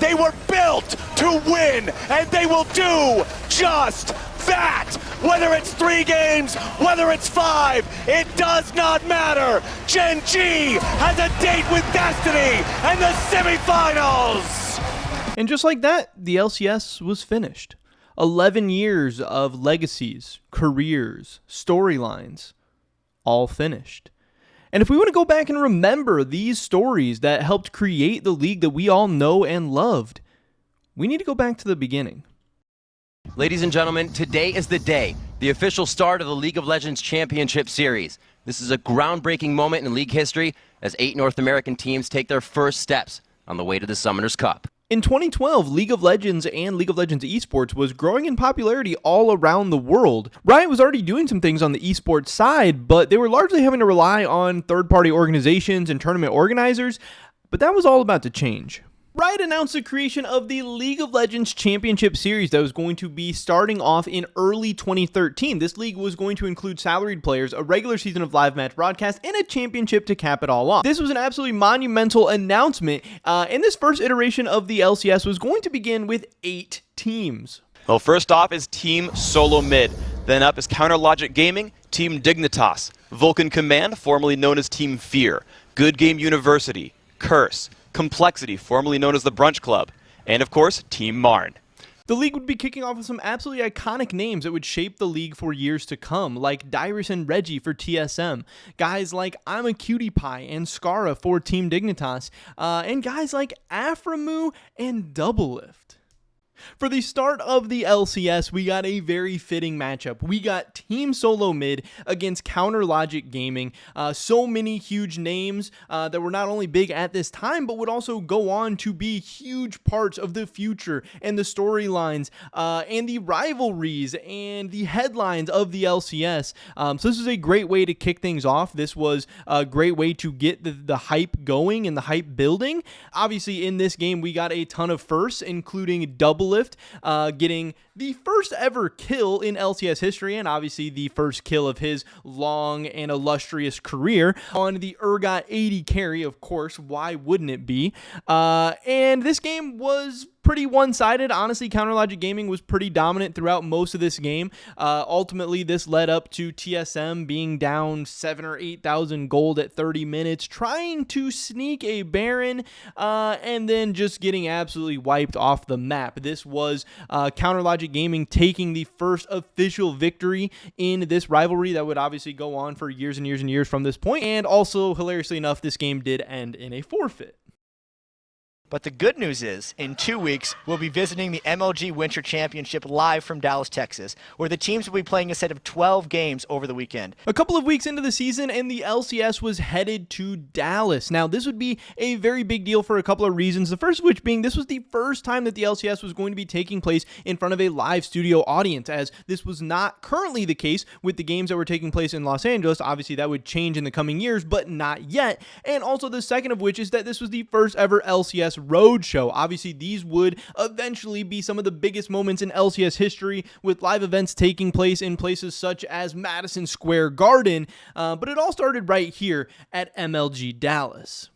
They were built to win, and they will do just that. Whether it's 3 games, whether it's 5, it does not matter. Gen G has a date with destiny and the semifinals. And just like that, the LCS was finished. 11 years of legacies, careers, storylines, all finished. And if we want to go back and remember these stories that helped create the league that we all know and loved, we need to go back to the beginning. Ladies and gentlemen, today is the day, the official start of the League of Legends Championship Series. This is a groundbreaking moment in league history as 8 North American teams take their first steps on the way to the Summoners Cup. In 2012, League of Legends and League of Legends esports was growing in popularity all around the world. Riot was already doing some things on the esports side, but they were largely having to rely on third-party organizations and tournament organizers, but that was all about to change. Riot announced the creation of the League of Legends Championship Series that was going to be starting off in early 2013. This league was going to include salaried players, a regular season of live match broadcast, and a championship to cap it all off. This was an absolutely monumental announcement, and this first iteration of the LCS was going to begin with 8 teams. Well, first off is Team Solo Mid. Then up is Counter Logic Gaming, Team Dignitas, Vulcan Command, formerly known as Team Fear, Good Game University, Curse, Complexity, formerly known as the Brunch Club, and of course, Team Marn. The league would be kicking off with some absolutely iconic names that would shape the league for years to come, like Dyrus and Reggie for TSM, guys like I'm a Cutie Pie and Scara for Team Dignitas, and guys like Aframu and Doublelift. For the start of the LCS, we got a very fitting matchup. We got Team Solo Mid against Counter Logic Gaming. So many huge names that were not only big at this time, but would also go on to be huge parts of the future and the storylines and the rivalries and the headlines of the LCS. So this was a great way to kick things off. This was a great way to get the hype going and the hype building. Obviously, in this game, we got a ton of firsts, including Doublelift getting the first ever kill in LCS history, and obviously the first kill of his long and illustrious career on the Urgot 80 carry, of course. Why wouldn't it be? And this game was pretty one-sided. Honestly, Counter Logic Gaming was pretty dominant throughout most of this game. Ultimately, this led up to TSM being down 7,000 or 8,000 gold at 30 minutes, trying to sneak a Baron, and then just getting absolutely wiped off the map. This was Counter Logic Gaming taking the first official victory in this rivalry that would obviously go on for years and years and years from this point. And also, hilariously enough, this game did end in a forfeit. But the good news is, in 2 weeks, we'll be visiting the MLG Winter Championship live from Dallas, Texas, where the teams will be playing a set of 12 games over the weekend. A couple of weeks into the season, and the LCS was headed to Dallas. Now, this would be a very big deal for a couple of reasons. The first of which being this was the first time that the LCS was going to be taking place in front of a live studio audience, as this was not currently the case with the games that were taking place in Los Angeles. Obviously, that would change in the coming years, but not yet. And also the second of which is that this was the first ever LCS Roadshow. Obviously, these would eventually be some of the biggest moments in LCS history, with live events taking place in places such as Madison Square Garden, but it all started right here at MLG Dallas.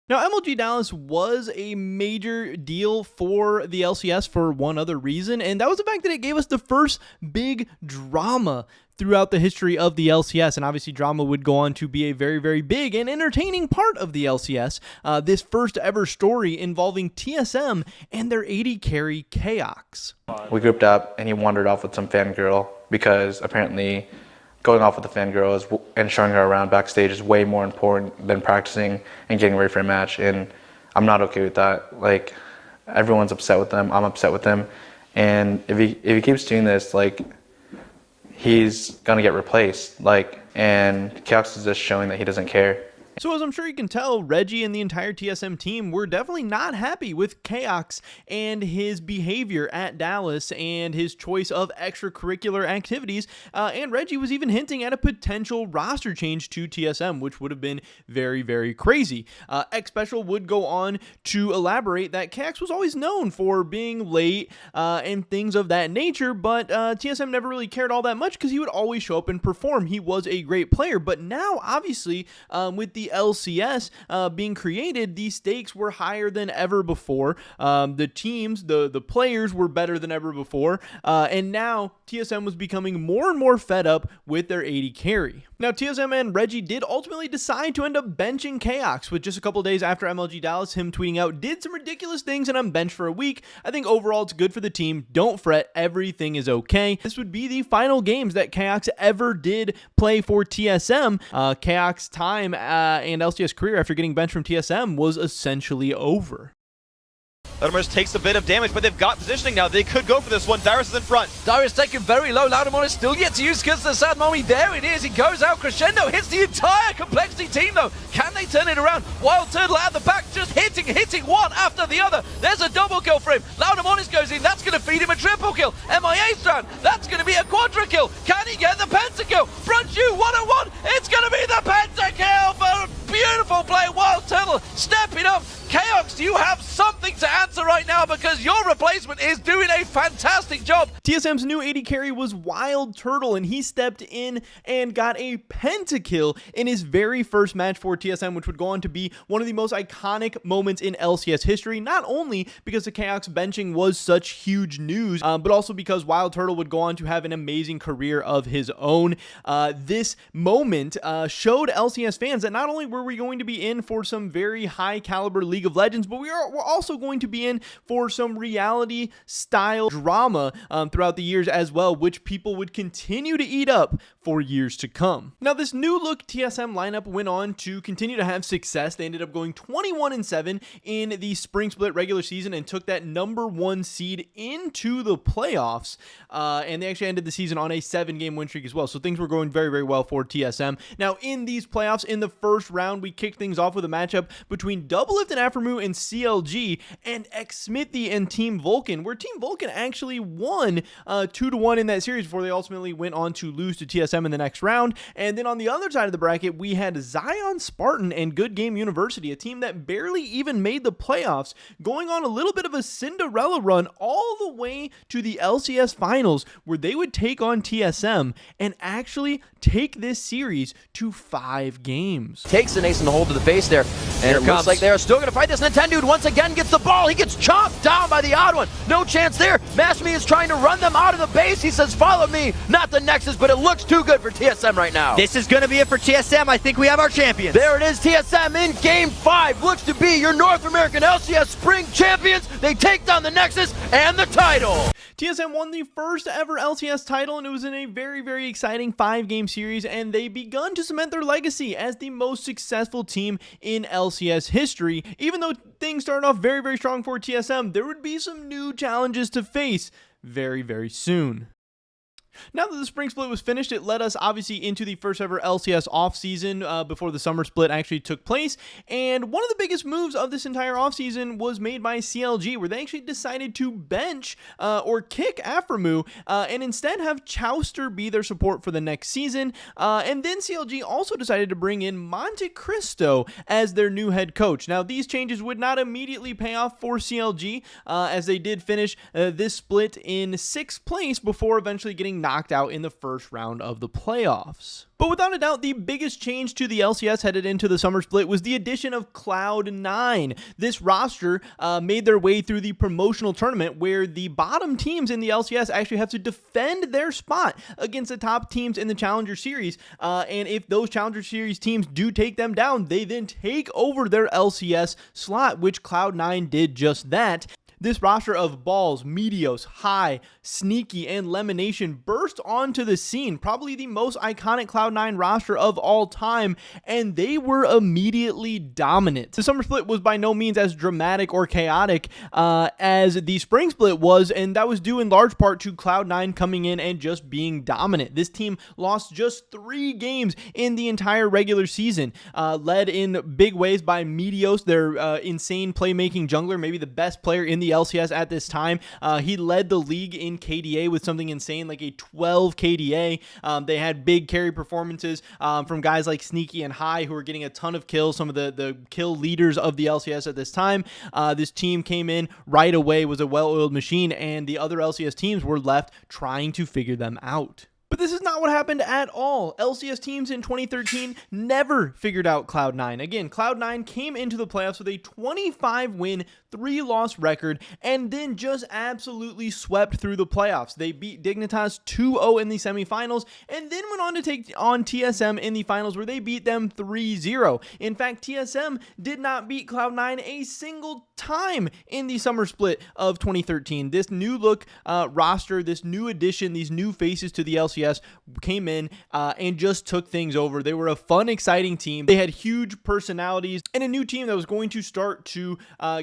Now, MLG Dallas was a major deal for the LCS for one other reason, and that was the fact that it gave us the first big drama throughout the history of the LCS, and obviously drama would go on to be a very, very big and entertaining part of the LCS. This first ever story involving TSM and their 80 carry Chaox. We grouped up and he wandered off with some fangirl because apparently going off with the fangirl and showing her around backstage is way more important than practicing and getting ready for a match, and I'm not okay with that. Like, everyone's upset with them, I'm upset with him, and if he keeps doing this, like, he's gonna get replaced, and Chaox is just showing that he doesn't care. So as I'm sure you can tell, Reggie and the entire TSM team were definitely not happy with Chaox and his behavior at Dallas and his choice of extracurricular activities, and Reggie was even hinting at a potential roster change to TSM, which would have been very, very crazy. X Special would go on to elaborate that Chaox was always known for being late and things of that nature, but TSM never really cared all that much because he would always show up and perform. He was a great player, but now, obviously, with the the LCS being created, the stakes were higher than ever before. The teams, the players were better than ever before, and now TSM was becoming more and more fed up with their AD carry. Now, TSM and Reggie did ultimately decide to end up benching Chaox, with just a couple days after MLG Dallas, him tweeting out, "Did some ridiculous things and I'm benched for a week. I think overall it's good for the team. Don't fret, everything is okay." This would be the final games that Chaox ever did play for TSM. Chaox time and LCS career after getting benched from TSM was essentially over. Loudamortis takes a bit of damage, but they've got positioning now. They could go for this one. Darius is in front. Darius taken very low. Loudamortis still yet to use because the sad mommy. There it is. He goes out crescendo, hits the entire Complexity team though. Can they turn it around? WildTurtle at the back, just hitting one after the other. There's a double kill for him. Loudamortis goes in. That's going to feed him a triple kill. MIA strand. That's going to be a quadra kill. Can he get the pentakill? Front you 1-on-1. It's going to be the pentakill for a beautiful play. WildTurtle stepping up. Chaox, do you have something to answer right now? Because your replacement is doing a fantastic job. TSM's new AD carry was WildTurtle, and he stepped in and got a pentakill in his very first match for TSM, which would go on to be one of the most iconic moments in LCS history, not only because the Chaox benching was such huge news, but also because WildTurtle would go on to have an amazing career of his own. This moment showed LCS fans that not only were we going to be in for some very high caliber League of Legends, but we're also going to be in for some reality style drama throughout the years as well, which people would continue to eat up for years to come. Now, this new look TSM lineup went on to continue to have success. They ended up going 21-7 in the spring split regular season and took that #1 seed into the playoffs. And they actually ended the season on a 7-game win streak as well. So things were going very, very well for TSM. Now, in these playoffs, in the first round, we kicked things off with a matchup between Doublelift and Aframu and CLG and Xmithy and Team Vulcan, where Team Vulcan actually won 2-1 in that series before they ultimately went on to lose to TSM in the next round. And then on the other side of the bracket, we had Zion Spartan and Good Game University, a team that barely even made the playoffs, going on a little bit of a Cinderella run all the way to the LCS finals, where they would take on TSM and actually take this series to 5 games. Takes an ace in the hole to the face there, and it looks like they are still going to fight this. Nintendude once again gets the ball. He gets chopped down by the odd one. No chance there. Mashme is trying to run them out of the base. He says, "Follow me." Not the Nexus, but it looks too good for TSM right now. This is going to be it for TSM. I think we have our champions. There it is, TSM in Game 5. Looks to be your North American LCS Spring Champions. They take down the Nexus and the title. TSM won the first ever LCS title, and it was in a very, very exciting 5-game series, and they begun to cement their legacy as the most successful team in LCS history. Even though things started off very, very strong for TSM, there would be some new challenges to face very, very soon. Now that the spring split was finished, it led us obviously into the first ever LCS offseason before the summer split actually took place. And one of the biggest moves of this entire offseason was made by CLG, where they actually decided to bench or kick Aframu and instead have Chowster be their support for the next season. And then CLG also decided to bring in Monte Cristo as their new head coach. Now, these changes would not immediately pay off for CLG as they did finish this split in 6th place before eventually getting knocked out in the first round of the playoffs. But without a doubt, the biggest change to the LCS headed into the summer split was the addition of Cloud9. This roster made their way through the promotional tournament, where the bottom teams in the LCS actually have to defend their spot against the top teams in the Challenger Series. And if those Challenger Series teams do take them down, they then take over their LCS slot, which Cloud9 did just that. This roster of Balls, Meteos, High, Sneaky, and Lemonation burst onto the scene, probably the most iconic Cloud9 roster of all time, and they were immediately dominant. The summer split was by no means as dramatic or chaotic as the spring split was, and that was due in large part to Cloud9 coming in and just being dominant. This team lost just 3 games in the entire regular season, led in big ways by Meteos, their insane playmaking jungler, maybe the best player in the LCS at this time. He led the league in KDA with something insane like a 12 KDA. They had big carry performances from guys like Sneaky and High, who were getting a ton of kills, some of the kill leaders of the LCS at this time. This team came in right away, was a well-oiled machine, and the other LCS teams were left trying to figure them out. But this is not what happened at all. LCS teams in 2013 never figured out Cloud9. Again, Cloud9 came into the playoffs with a 25-win, 3-loss record, and then just absolutely swept through the playoffs. They beat Dignitas 2-0 in the semifinals, and then went on to take on TSM in the finals, where they beat them 3-0. In fact, TSM did not beat Cloud9 a single time in the summer split of 2013. This new look roster, this new addition, these new faces to the LCS came in and just took things over. They were a fun, exciting team. They had huge personalities and a new team that was going to start to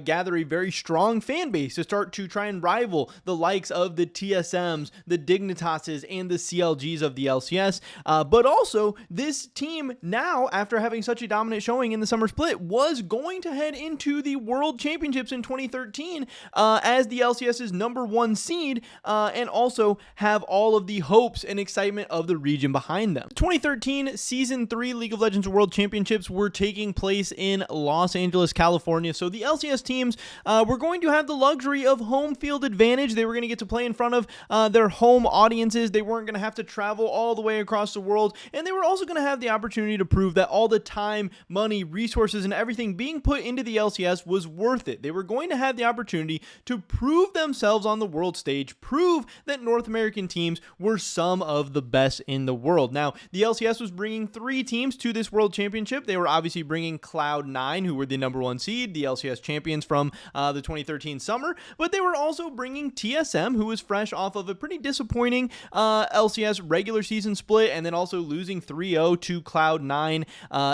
gather a very strong fan base to start to try and rival the likes of the TSMs, the Dignitases, and the CLGs of the LCS. But also, this team now, after having such a dominant showing in the summer split, was going to head into the World Championships in 2013 as the LCS's #1 seed and also have all of the hopes and excitement of the region behind them. 2013 Season 3 League of Legends World Championships were taking place in Los Angeles, California, so the LCS teams were going to have the luxury of home field advantage. They were going to get to play in front of their home audiences. They weren't going to have to travel all the way across the world, and they were also going to have the opportunity to prove that all the time, money, resources, and everything being put into the LCS was worth it. They were going to have the opportunity to prove themselves on the world stage, prove that North American teams were some of the best in the world. Now, the LCS was bringing 3 teams to this World Championship. They were obviously bringing Cloud9, who were the #1 seed, the LCS champions from the 2013 summer, but they were also bringing TSM, who was fresh off of a pretty disappointing LCS regular season split, and then also losing 3-0 to Cloud9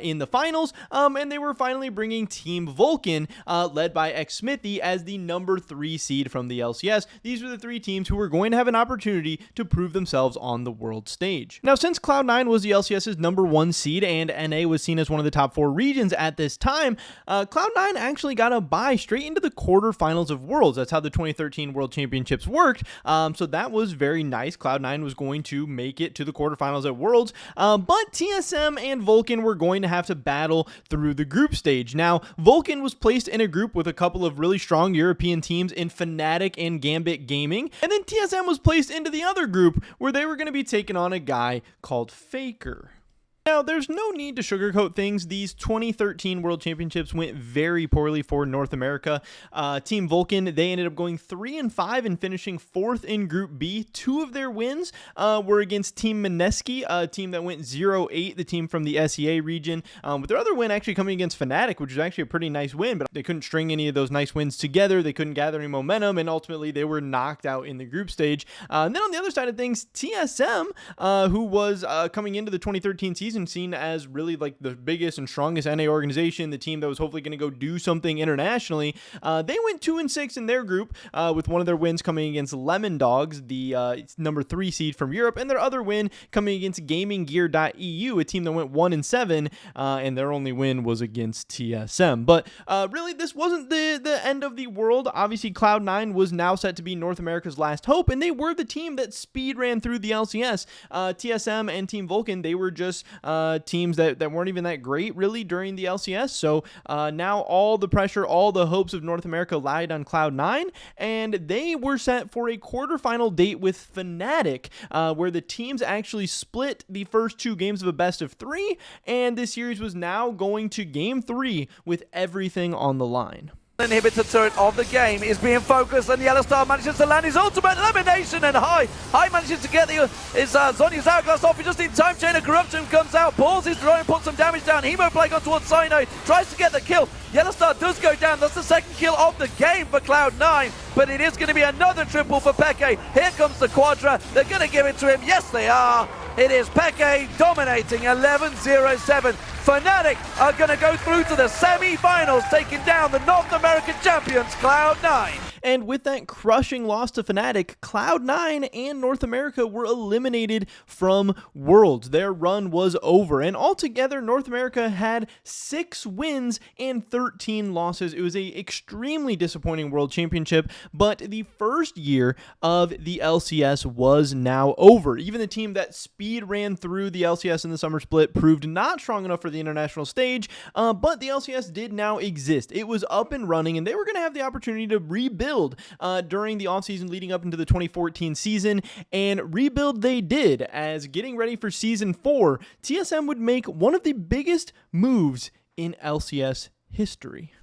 in the finals, and they were finally bringing Team Vulcan, led by Xsmithy, as the #3 seed from the LCS. These were the 3 teams who were going to have an opportunity to prove themselves on the world stage. Now, since Cloud9 was the LCS's #1 seed and NA was seen as one of the top 4 regions at this time, Cloud9 actually got a bye straight into the quarterfinals of Worlds. That's how the 2013 World Championships worked, so that was very nice. Cloud9 was going to make it to the quarterfinals at Worlds, but TSM and Vulcan were going to have to battle through the group stage. Now, Vulcan was placed in a group with a couple of really strong European teams in Fnatic and Gambit Gaming, and then TSM was placed into the other group where they were going to be taking on a guy called Faker. Now, there's no need to sugarcoat things. These 2013 World Championships went very poorly for North America. Team Vulcan, they ended up going 3-5 and finishing 4th in Group B. 2 of their wins were against Team Mineski, a team that went 0-8, the team from the SEA region, with their other win actually coming against Fnatic, which was actually a pretty nice win, but they couldn't string any of those nice wins together. They couldn't gather any momentum, and ultimately they were knocked out in the group stage. And then on the other side of things, TSM, who was coming into the 2013 season seen as really like the biggest and strongest NA organization, the team that was hopefully going to go do something internationally, they went 2-6 in their group, with one of their wins coming against Lemon Dogs, the #3 seed from Europe, and their other win coming against GamingGear.eu, a team that went 1-7, and their only win was against TSM. But really, this wasn't the end of the world. Obviously, Cloud9 was now set to be North America's last hope, and they were the team that speed ran through the LCS. TSM and Team Vulcan, they were just teams that weren't even that great really during the LCS. So now all the pressure, all the hopes of North America lied on Cloud9, and they were set for a quarterfinal date with Fnatic, where the teams actually split the first 2 games of a best-of-3, and this series was now going to Game 3 with everything on the line. Inhibitor turret of the game is being focused, and Yellow Star manages to land his ultimate elimination, and High manages to get his Zhonya's Hourglass off just in time. Chain of Corruption comes out, pulls his drone, puts some damage down. Hemoplague on towards Cyanide, tries to get the kill. Yellow Star does go down. That's the 2nd kill of the game for Cloud9, but it is going to be another triple for Peke. Here comes the Quadra. They're going to give it to him. Yes, they are. It is Peke dominating 11-0-7. Fnatic are going to go through to the semi-finals, taking down the North American champions, Cloud9. And with that crushing loss to Fnatic, Cloud9 and North America were eliminated from Worlds. Their run was over, and altogether, North America had 6 wins and 13 losses. It was an extremely disappointing World Championship, but the first year of the LCS was now over. Even the team that speed ran through the LCS in the summer split proved not strong enough for the international stage, but the LCS did now exist. It was up and running, and they were going to have the opportunity to rebuild rebuild during the offseason leading up into the 2014 season, and rebuild they did, as getting ready for Season 4, TSM would make one of the biggest moves in LCS history.